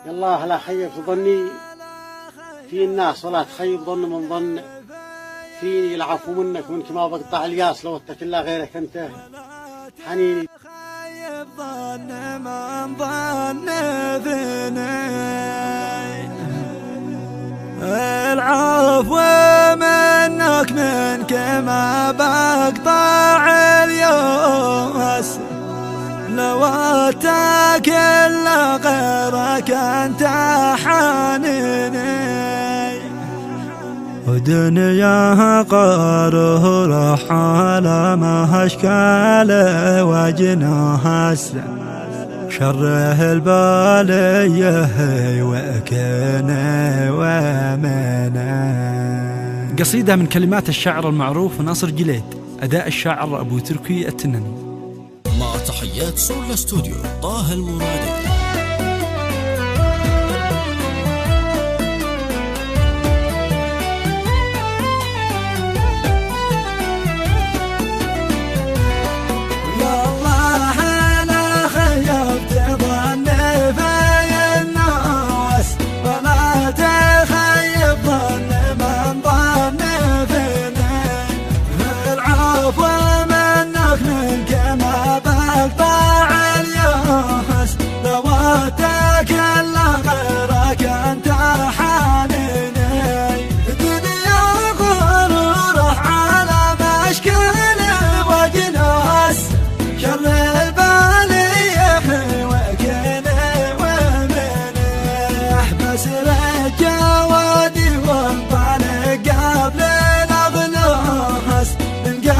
الله لا خيب ظني في الناس ولا تخيب ظن من ظن فيني العفو منك ما بقطع الياس لو اتك الله غيرك انت حنيني خيب ظن من ظن فيني العفو منك ما بقطع الياس لو اتاك الا غيرك انت حنيني ودنيا قهر على ما اشكال وجناها شره الباليه وكنا ومنا. قصيدة من كلمات الشاعر المعروف ناصر جليد، أداء الشاعر أبو تركي التنني. مع تحيات سول ستوديو طه المرادي.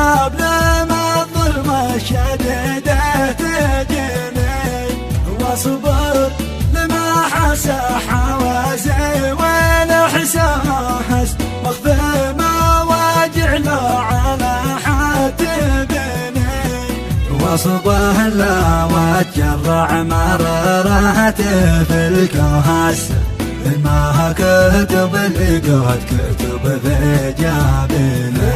قبل ما الظلمة شديدة تجيني واصبر لما حس حوازي والاحساس مخفي ما واجعله على حاتبني واصبر لا واتجرع مرارات في الكاس ما كتب اللي قد كتب في جابني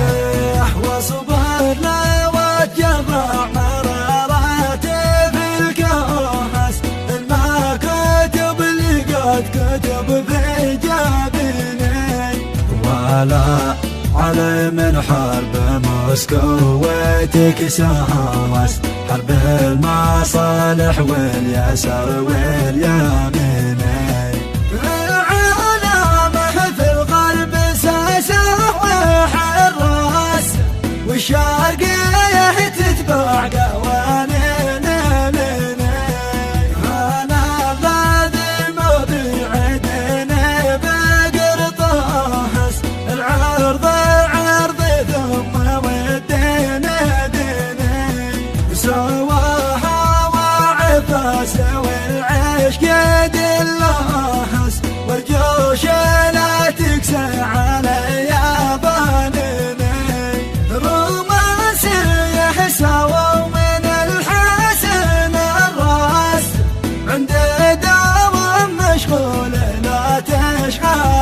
واصبر لا واتجرع مرارات في الكاس ما كتب اللي قد كتب في جابني ولا علي من حرب موسكو وتكساس حرب المصالح واليسار واليمين والشرقية تتبع قوانين أنا الذي ما بعدني بقرطاس العرض عرضي ثم والدين ديني سواها وعفاس والعشق يدلهس والجوش لا تكسى علي يا بانيني سوا من الحسن الراس عند دوام مشغول لا تشغل